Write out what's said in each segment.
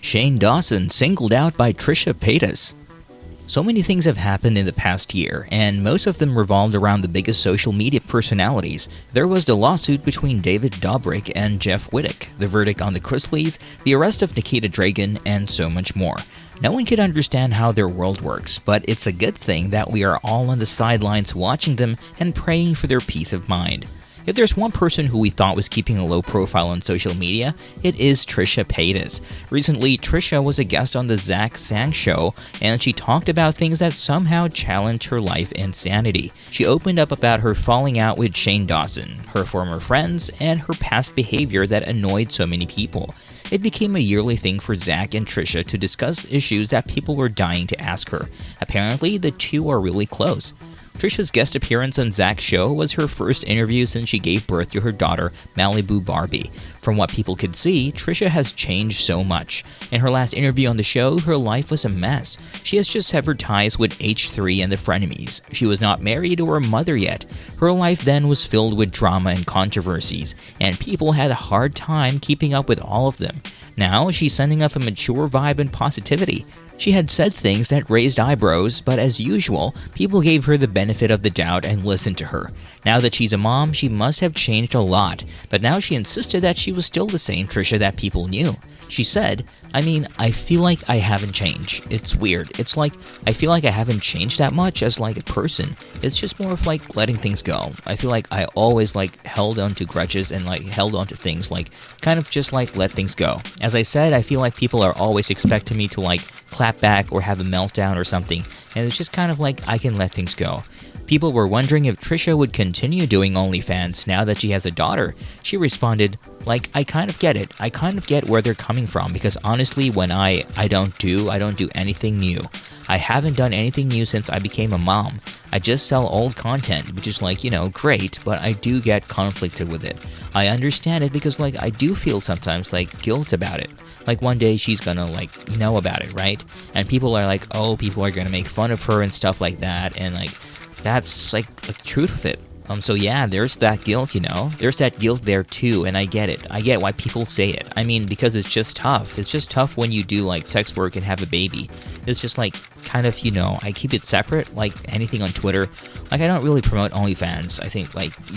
Shane Dawson singled out by Trisha Paytas. So many things have happened in the past year, and most of them revolved around the biggest social media personalities. There was the lawsuit between David Dobrik and Jeff Wittek, the verdict on the Chrisleys, the arrest of Nikita Dragun, and so much more. No one can understand how their world works, but it's a good thing that we are all on the sidelines watching them and praying for their peace of mind. If there's one person who we thought was keeping a low profile on social media, it is Trisha Paytas. Recently, Trisha was a guest on the Zach Sang show, and she talked about things that somehow challenged her life and sanity. She opened up about her falling out with Shane Dawson, her former friends, and her past behavior that annoyed so many people. It became a yearly thing for Zach and Trisha to discuss issues that people were dying to ask her. Apparently, the two are really close. Trisha's guest appearance on Zach's show was her first interview since she gave birth to her daughter, Malibu Barbie. From what people could see, Trisha has changed so much. In her last interview on the show, her life was a mess. She has just severed ties with H3 and the frenemies. She was not married or a mother yet. Her life then was filled with drama and controversies, and people had a hard time keeping up with all of them. Now, she's sending off a mature vibe and positivity. She had said things that raised eyebrows, but as usual, people gave her the benefit of the doubt and listened to her. Now that she's a mom, she must have changed a lot, but now she insisted that she was still the same Trisha that people knew. She said, I feel like I haven't changed. It's weird. It's like, I feel like I haven't changed that much as like a person. It's just more of like letting things go. I feel like I always like held on to grudges and like held on to things, like kind of just like let things go. As I said, I feel like people are always expecting me to like clap back or have a meltdown or something, and it's just kind of like I can let things go. People were wondering if Trisha would continue doing OnlyFans now that she has a daughter. She responded, I kind of get it. I kind of get where they're coming from, because honestly, when I don't do anything new. I haven't done anything new since I became a mom. I just sell old content, which is great, but I do get conflicted with it. I understand it because I do feel sometimes guilt about it. One day she's gonna know about it, right? And people are oh, people are gonna make fun of her and stuff like that, and that's the truth of it. So yeah, there's that guilt, There's that guilt there too, and I get it. I get why people say it. Because it's just tough. It's just tough when you do sex work and have a baby. It's just kind of, I keep it separate, like anything on Twitter. I don't really promote OnlyFans. I think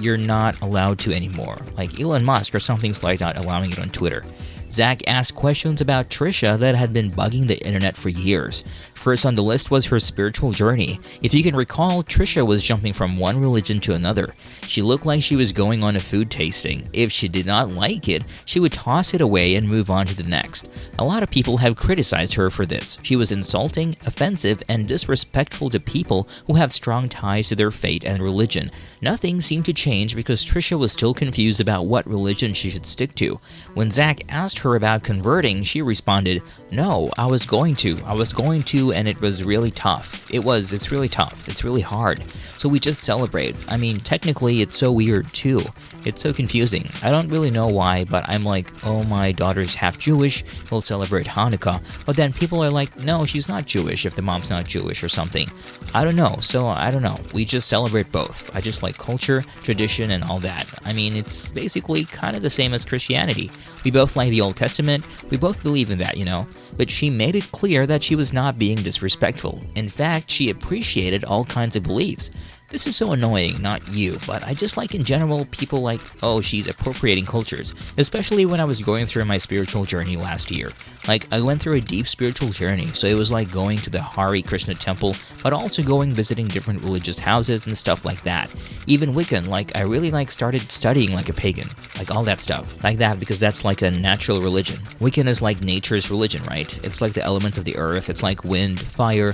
you're not allowed to anymore. Elon Musk or something's not allowing it on Twitter. Zach asked questions about Trisha that had been bugging the internet for years. First on the list was her spiritual journey. If you can recall, Trisha was jumping from one religion to another. She looked like she was going on a food tasting. If she did not like it, she would toss it away and move on to the next. A lot of people have criticized her for this. She was insulting, offensive, and disrespectful to people who have strong ties to their faith and religion. Nothing seemed to change because Trisha was still confused about what religion she should stick to. When Zach asked her about converting, she responded, "No, I was going to, and it was really tough. It's really tough. It's really hard. So we just celebrate. Technically, it's so weird too. It's so confusing. I don't really know why, but I'm oh, my daughter's half Jewish, we'll celebrate Hanukkah. But then people are no, she's not Jewish if the mom's not Jewish or something. I don't know, so I don't know. We just celebrate both. I just like culture, tradition, and all that. It's basically kind of the same as Christianity. We both like the Old Testament. We both believe in that, But she made it clear that she was not being disrespectful. In fact, she appreciated all kinds of beliefs. This is so annoying, not you, but I just in general, people oh, she's appropriating cultures, especially when I was going through my spiritual journey last year. I went through a deep spiritual journey, so it was going to the Hare Krishna temple, but also visiting different religious houses and stuff like that. Even Wiccan, I really started studying like a pagan, all that stuff, like that, because that's a natural religion. Wiccan is nature's religion, right? It's the elements of the earth, it's wind, fire,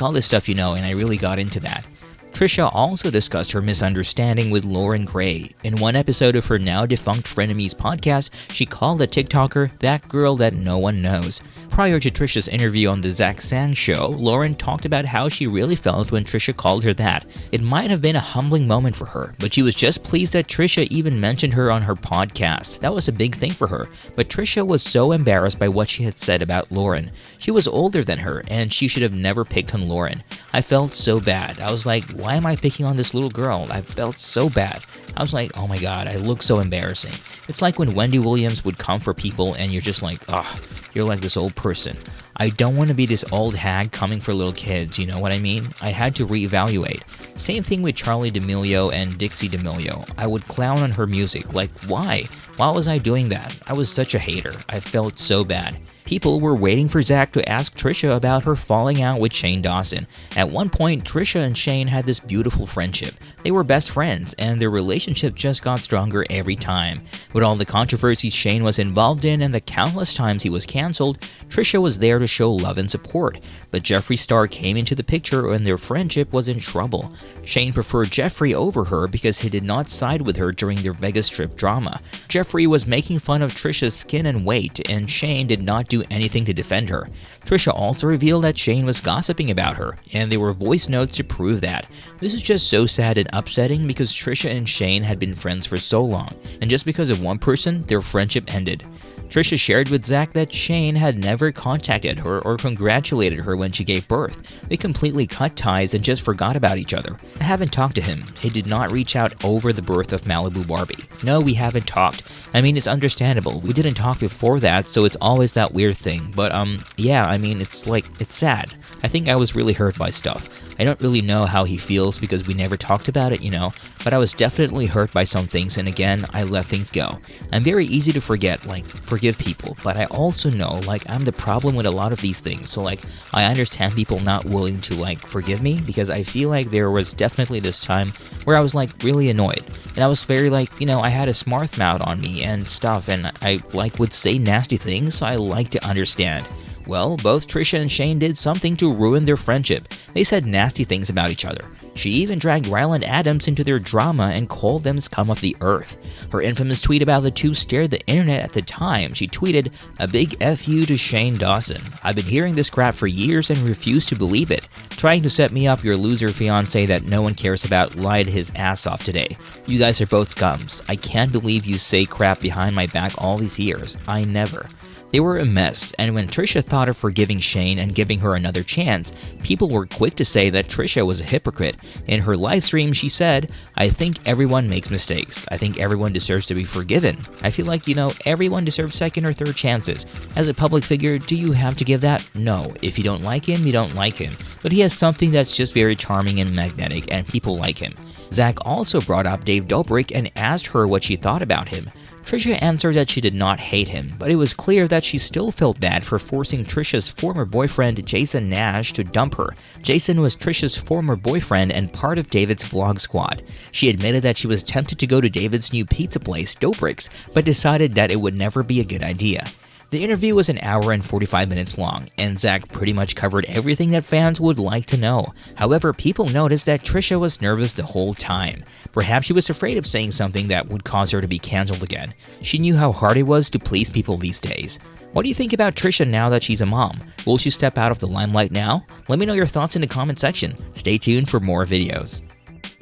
all this stuff, and I really got into that. Trisha also discussed her misunderstanding with Lauren Gray. In one episode of her now-defunct Frenemies podcast, she called the TikToker that girl that no one knows. Prior to Trisha's interview on the Zach Sang show, Lauren talked about how she really felt when Trisha called her that. It might have been a humbling moment for her, but she was just pleased that Trisha even mentioned her on her podcast. That was a big thing for her, but Trisha was so embarrassed by what she had said about Lauren. She was older than her, and she should have never picked on Lauren. I felt so bad. I was why am I picking on this little girl? I felt so bad. I was oh my god, I look so embarrassing. It's when Wendy Williams would come for people and you're just ugh. You're like this old person. I don't want to be this old hag coming for little kids, you know what I mean? I had to reevaluate. Same thing with Charlie D'Amelio and Dixie D'Amelio. I would clown on her music. Like, why? Why was I doing that? I was such a hater. I felt so bad. People were waiting for Zach to ask Trisha about her falling out with Shane Dawson. At one point, Trisha and Shane had this beautiful friendship. They were best friends, and their relationship just got stronger every time. With all the controversies Shane was involved in and the countless times he was cancelled, Trisha was there to show love and support. But Jeffree Star came into the picture when their friendship was in trouble. Shane preferred Jeffree over her because he did not side with her during their Vegas trip drama. Jeffree was making fun of Trisha's skin and weight, and Shane did not do anything to defend her. Trisha also revealed that Shane was gossiping about her, and there were voice notes to prove that. This is just so sad and upsetting because Trisha and Shane had been friends for so long, and just because of one person, their friendship ended. Trisha shared with Zach that Shane had never contacted her or congratulated her when she gave birth. They completely cut ties and just forgot about each other. I haven't talked to him. He did not reach out over the birth of Malibu Barbie. No, we haven't talked. I mean, it's understandable. We didn't talk before that, so it's always that weird thing. But, yeah, I mean, it's sad. I think I was really hurt by stuff. I don't really know how he feels because we never talked about it, you know, but I was definitely hurt by some things, and again, I let things go. I'm very easy to forget, like, forgive people, but I also know, like, I'm the problem with a lot of these things, so, like, I understand people not willing to, like, forgive me, because I feel like there was definitely this time where I was, like, really annoyed, and I was very, like, you know, I had a smart mouth on me and stuff, and I, like, would say nasty things, so I like to understand. Well, both Trisha and Shane did something to ruin their friendship. They said nasty things about each other. She even dragged Ryland Adams into their drama and called them scum of the earth. Her infamous tweet about the two scared the internet at the time. She tweeted, "A big F you to Shane Dawson. I've been hearing this crap for years and refuse to believe it. Trying to set me up, your loser fiance that no one cares about lied his ass off today. You guys are both scums. I can't believe you say crap behind my back all these years. I never." They were a mess, and when Trisha thought of forgiving Shane and giving her another chance, people were quick to say that Trisha was a hypocrite. In her live stream, she said, "I think everyone makes mistakes. I think everyone deserves to be forgiven. I feel like, you know, everyone deserves second or third chances. As a public figure, do you have to give that? No. If you don't like him, you don't like him. But he has something that's just very charming and magnetic, and people like him." Zach also brought up Dave Dobrik and asked her what she thought about him. Trisha answered that she did not hate him, but it was clear that she still felt bad for forcing Trisha's former boyfriend Jason Nash to dump her. Jason was Trisha's former boyfriend and part of David's vlog squad. She admitted that she was tempted to go to David's new pizza place, Dobrik's, but decided that it would never be a good idea. The interview was an hour and 45 minutes long, and Zach pretty much covered everything that fans would like to know. However, people noticed that Trisha was nervous the whole time. Perhaps she was afraid of saying something that would cause her to be cancelled again. She knew how hard it was to please people these days. What do you think about Trisha now that she's a mom? Will she step out of the limelight now? Let me know your thoughts in the comment section. Stay tuned for more videos.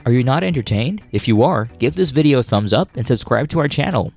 Are you not entertained? If you are, give this video a thumbs up and subscribe to our channel.